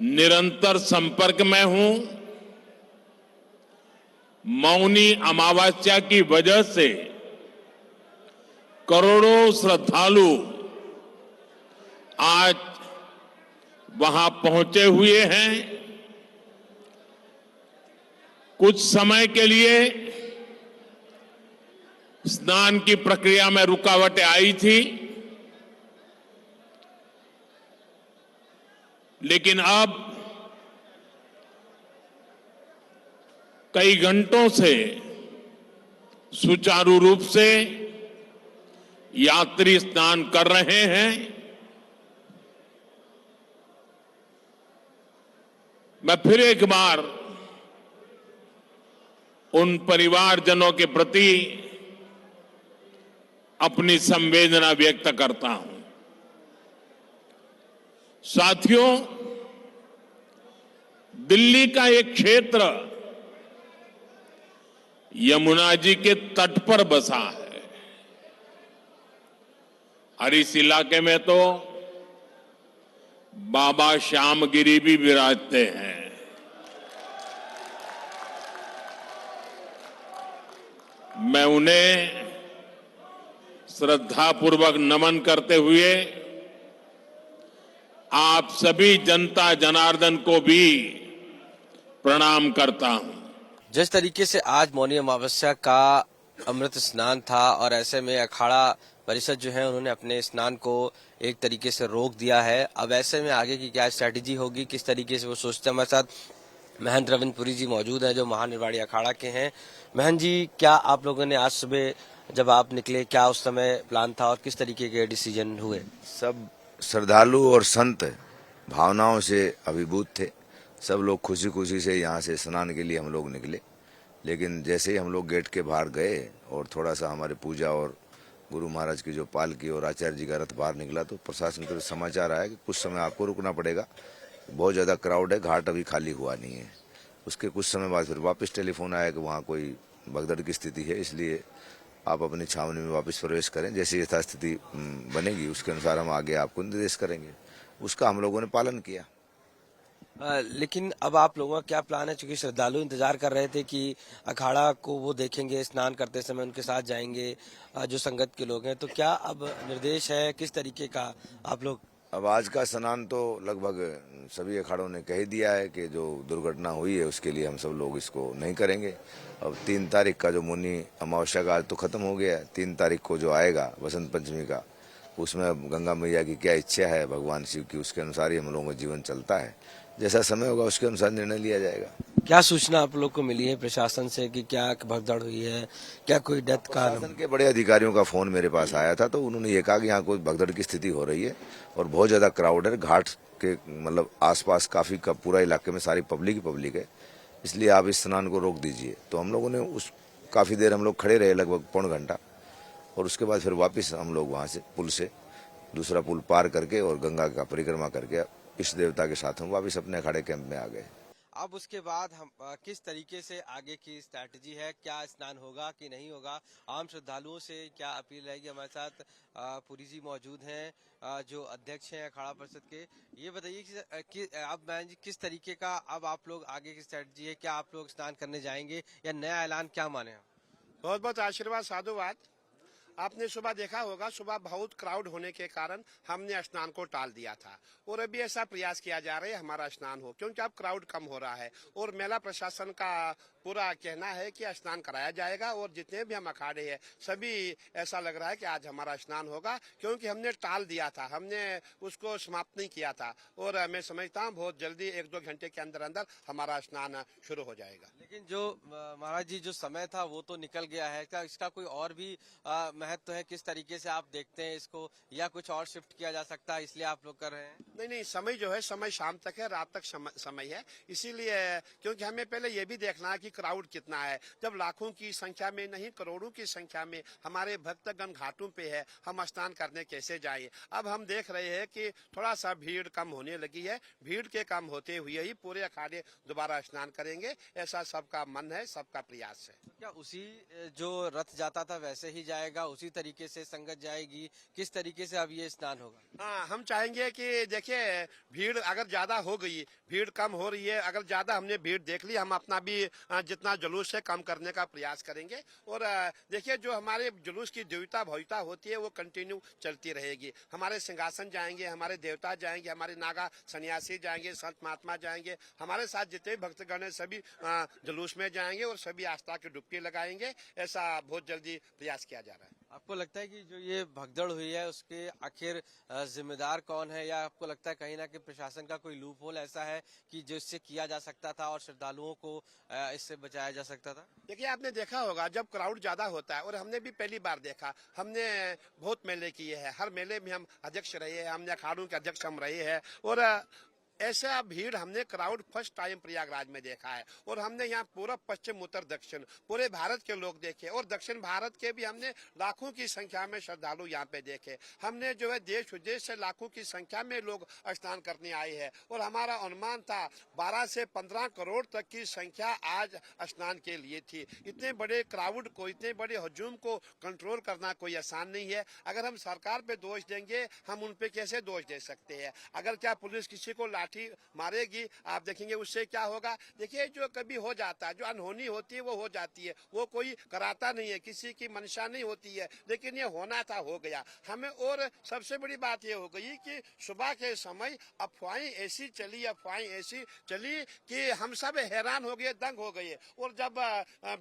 निरंतर संपर्क में हूं। मौनी अमावस्या की वजह से करोड़ों श्रद्धालु आज वहां पहुंचे हुए हैं। कुछ समय के लिए स्नान की प्रक्रिया में रुकावटें आई थी, लेकिन अब कई घंटों से सुचारू रूप से यात्री स्नान कर रहे हैं। मैं फिर एक बार उन परिवारजनों के प्रति अपनी संवेदना व्यक्त करता हूं। साथियों, दिल्ली का एक क्षेत्र यमुना जी के तट पर बसा है और इस इलाके में तो बाबा श्यामगिरी भी विराजते हैं। मैं उन्हें श्रद्धापूर्वक नमन करते हुए आप सभी जनता जनार्दन को भी प्रणाम करता हूं। जिस तरीके से आज मौनी अमावस्या का अमृत स्नान था और ऐसे में अखाड़ा परिषद जो है उन्होंने अपने स्नान को एक तरीके से रोक दिया है। अब ऐसे में आगे की क्या स्ट्रैटेजी होगी, किस तरीके से वो सोचते हैं। हमारे साथ महंत रविंद्रपुरी जी मौजूद हैं जो महानिर्वाणी अखाड़ा के हैं। महंत जी, क्या आप लोगों ने आज सुबह जब आप निकले, क्या उस समय प्लान था और किस तरीके के डिसीजन हुए? सब श्रद्धालु और संत भावनाओं से अभिभूत थे। सब लोग खुशी खुशी से यहाँ से स्नान के लिए हम लोग निकले, लेकिन जैसे ही हम लोग गेट के बाहर गए और थोड़ा सा हमारे पूजा और गुरु महाराज की जो पालकी और आचार्य जी का रथ बाहर निकला तो प्रशासन को समाचार आया कि कुछ समय आपको रुकना पड़ेगा, बहुत ज़्यादा क्राउड है, घाट अभी खाली हुआ नहीं है। उसके कुछ समय बाद फिर वापस टेलीफोन आया कि वहाँ कोई भगदड़ की स्थिति है, इसलिए आप अपनी छावनी में वापस प्रवेश करें। जैसे यथास्थिति बनेगी उसके अनुसार हम आगे आपको निर्देश करेंगे। उसका हम लोगों ने पालन किया। लेकिन अब आप लोगों का क्या प्लान है? क्योंकि श्रद्धालु इंतजार कर रहे थे कि अखाड़ा को वो देखेंगे, स्नान करते समय उनके साथ जाएंगे जो संगत के लोग हैं, तो क्या अब निर्देश है, किस तरीके का आप लोग? अब आज का स्नान तो लगभग सभी अखाड़ों ने कह दिया है कि जो दुर्घटना हुई है उसके लिए हम सब लोग इसको नहीं करेंगे। अब 3 तारीख का जो मौनी अमावस्या का आज तो खत्म हो गया है, 3 तारीख को जो आएगा बसंत पंचमी का, उसमें अब गंगा मैया की क्या इच्छा है भगवान शिव की, उसके अनुसार ही हम लोगों का जीवन चलता है। जैसा समय होगा उसके अनुसार निर्णय लिया जाएगा। क्या सूचना आप लोग को मिली है प्रशासन से कि क्या भगदड़ हुई है, क्या कोई डेथ का? प्रशासन के बड़े अधिकारियों का फोन मेरे पास आया था तो उन्होंने ये कहा कि यहाँ कोई भगदड़ की स्थिति हो रही है और बहुत ज्यादा क्राउड है, घाट के मतलब आसपास काफी का पूरा इलाके में सारी पब्लिक ही पब्लिक है, इसलिए आप इस स्नान को रोक दीजिए। तो हम लोगों ने उस काफी देर हम लोग खड़े रहे, लगभग पौन घंटा, और उसके बाद फिर वापिस हम लोग वहाँ से पुल से दूसरा पुल पार करके और गंगा का परिक्रमा करके इष्ट देवता के साथ हम वापिस अपने अखाड़े कैंप में आ गए। अब उसके बाद हम किस तरीके से आगे की स्ट्रैटेजी है? क्या स्नान होगा कि नहीं होगा? आम श्रद्धालुओं से क्या अपील रहेगी? हमारे साथ पुरी जी मौजूद हैं जो अध्यक्ष हैं अखाड़ा परिषद के। ये बताइए कि अब मैं जी किस तरीके का अब आप लोग आगे की स्ट्रैटेजी है? क्या आप लोग स्नान करने जाएंगे या नया ऐलान क्या माने? बहुत बहुत आशीर्वाद, साधुवाद। आपने सुबह देखा होगा, सुबह बहुत क्राउड होने के कारण हमने स्नान को टाल दिया था और अभी ऐसा प्रयास किया जा रहा है हमारा स्नान हो, क्योंकि अब क्राउड कम हो रहा है और मेला प्रशासन का पूरा कहना है कि स्नान कराया जाएगा और जितने भी हम अखाड़े हैं सभी ऐसा लग रहा है कि आज हमारा स्नान होगा, क्योंकि हमने टाल दिया था, हमने उसको समाप्त नहीं किया था और मैं समझता हूँ बहुत जल्दी 1-2 घंटे के अंदर अंदर हमारा स्नान शुरू हो जाएगा। लेकिन जो महाराज जी जो समय था वो तो निकल गया है, क्या इसका कोई और भी महत्व है? किस तरीके से आप देखते हैं इसको, या कुछ और शिफ्ट किया जा सकता है इसलिए आप लोग कर रहे हैं? नहीं, समय जो है समय शाम तक है, रात तक समय है, इसीलिए क्योंकि हमें पहले ये भी देखना है कि क्राउड कितना है। जब लाखों की संख्या में नहीं करोड़ों की संख्या में हमारे भक्तगण घाटों पे है, हम स्नान करने कैसे जाए। अब हम देख रहे हैं कि थोड़ा सा भीड़ कम होने लगी है, भीड़ के कम होते हुए ही पूरे अखाड़े दोबारा स्नान करेंगे, ऐसा सबका मन है, सबका प्रयास है। क्या उसी जो रथ जाता था वैसे ही जाएगा, उसी तरीके से संगत जाएगी, किस तरीके से अब ये स्नान होगा? हाँ, हम चाहेंगे कि देखिए भीड़ अगर ज्यादा हो गई, भीड़ कम हो रही है, अगर ज्यादा हमने भीड़ देख ली, हम अपना भी जितना जुलूस है कम करने का प्रयास करेंगे। और देखिए जो हमारे जुलूस की देवता भव्यता होती है वो कंटिन्यू चलती रहेगी। हमारे सिंहासन जाएंगे, हमारे देवता जाएंगे, हमारे नागा सन्यासी जाएंगे, संत महात्मा जाएंगे, हमारे साथ जितने भक्तगण है सभी जुलूस में जाएंगे और सभी आस्था की डुबकी लगाएंगे। ऐसा बहुत जल्दी प्रयास किया जा रहा है। आपको लगता है कि जो ये भगदड़ हुई है उसके आखिर जिम्मेदार कौन है, या आपको लगता है कहीं ना कहीं प्रशासन का कोई लूप होल ऐसा है कि जो इससे किया जा सकता था और श्रद्धालुओं को इससे बचाया जा सकता था? देखिए आपने देखा होगा जब क्राउड ज्यादा होता है, और हमने भी पहली बार देखा, हमने बहुत मेले किए हैं, हर मेले में हम अध्यक्ष रहे हैं, हमने अखाड़ों के अध्यक्ष हम रहे हैं, और ऐसा भीड़ हमने क्राउड फर्स्ट टाइम प्रयागराज में देखा है। और हमने यहाँ पूर्व पश्चिम उत्तर दक्षिण पूरे भारत के लोग देखे, और दक्षिण भारत के भी हमने लाखों की संख्या में श्रद्धालु यहाँ पे देखे। हमने जो है देश विदेश से लाखों की संख्या में लोग स्नान करने आए हैं, और हमारा अनुमान था 12 से 15 करोड़ तक की संख्या आज स्नान के लिए थी। इतने बड़े क्राउड को, इतने बड़े हजूम को कंट्रोल करना कोई आसान नहीं है। अगर हम सरकार पे दोष देंगे, हम उन पे कैसे दोष दे सकते हैं? अगर क्या पुलिस किसी को लाठी मारेगी, आप देखेंगे उससे क्या होगा? देखिए जो कभी हो जाता है, जो अनहोनी होती है वो हो जाती है, वो कोई कराता नहीं है, किसी की मंशा नहीं होती है, लेकिन ये होना था, हो गया हमें। और सबसे बड़ी बात ये हो गई कि सुबह के समय अफवाहें ऐसी चली कि हम सब हैरान हो गए, दंग हो गए। और जब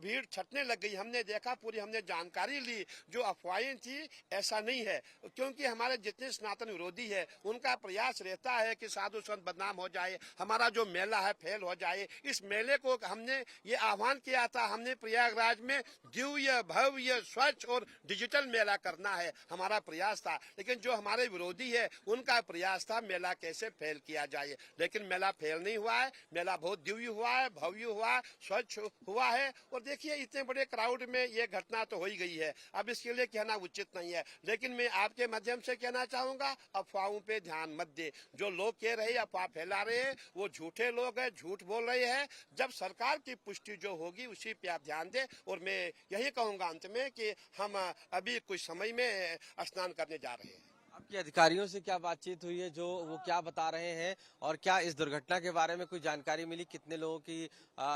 भीड़ छटने लग गई, हमने देखा, पूरी हमने जानकारी ली, जो अफवाहें थी ऐसा नहीं है। क्योंकि हमारे जितने सनातन विरोधी है उनका प्रयास रहता है कि साधु संत बदनाम हो जाए, हमारा जो मेला है फेल हो जाए। इस मेले को हमने ये आह्वान किया था, हमने प्रयागराज में दिव्य भव्य स्वच्छ और डिजिटल मेला करना है, हमारा प्रयास था। लेकिन जो हमारे विरोधी है उनका प्रयास था मेला कैसे फेल किया जाए। लेकिन मेला फेल नहीं हुआ है, मेला बहुत दिव्य हुआ है, भव्य हुआ, स्वच्छ हुआ है। और देखिए इतने बड़े क्राउड में ये घटना तो हो ही गई है, अब इसके लिए कहना उचित नहीं है। लेकिन मैं आपके माध्यम से कहना चाहूंगा, अफवाहों पे ध्यान मत दे। जो लोग कह रहे अफवाह फैला रहे हैं वो झूठे लोग हैं, झूठ बोल रहे हैं। जब सरकार की पुष्टि जो होगी उसी पे आप ध्यान दें। और मैं यही कहूंगा अंत में कि हम अभी कुछ समय में स्नान करने जा रहे हैं। आपके अधिकारियों से क्या बातचीत हुई है, जो वो क्या बता रहे हैं, और क्या इस दुर्घटना के बारे में कोई जानकारी मिली? कितने लोगों की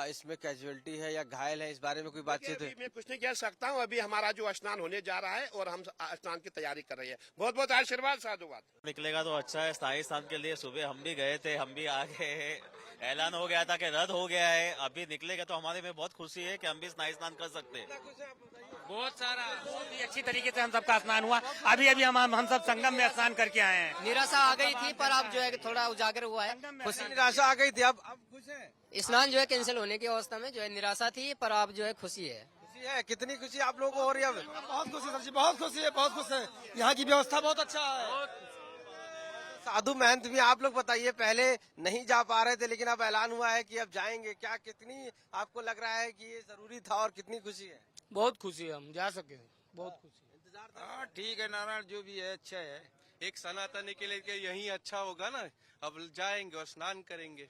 इसमें कैजुअलिटी है या घायल है, इस बारे में कोई बातचीत हुई? मैं कुछ नहीं कह सकता हूँ, अभी हमारा जो स्नान होने जा रहा है और हम स्नान की तैयारी कर रहे हैं। बहुत बहुत आशीर्वाद, साधुवाद। निकलेगा तो अच्छा है। स्थायी स्नान के लिए सुबह हम भी गए थे, हम भी आ गए हैं। ऐलान हो गया था कि रद्द हो गया है, अभी निकलेगा तो हमारे में बहुत खुशी है कि हम भी स्थायी स्नान कर सकते हैं। बहुत ही अच्छी तरीके से हम सबका स्नान हुआ। अभी हम सब संगम में स्नान करके आए हैं। निराशा आ गई थी पर अब जो है थोड़ा उजागर हुआ है। खुशी निराशा आ गई थी, अब खुश है। स्नान जो है कैंसिल होने की अवस्था में जो है निराशा थी, पर अब जो है खुशी है। खुशी है? कितनी खुशी आप लोगों को हो रही है? बहुत खुशी सर जी, बहुत खुशी है, बहुत खुश है। यहाँ की व्यवस्था बहुत अच्छा है। साधु महंत भी आप लोग बताइए, पहले नहीं जा पा रहे थे लेकिन अब ऐलान हुआ है कि अब जाएंगे, क्या कितनी आपको लग रहा है कि ये जरूरी था और कितनी खुशी है? बहुत खुशी है, हम जा सके, बहुत खुशी। हाँ ठीक है नारायण, जो भी है अच्छा है। एक सनातनी के लिए यही अच्छा होगा ना। अब जाएंगे और स्नान करेंगे।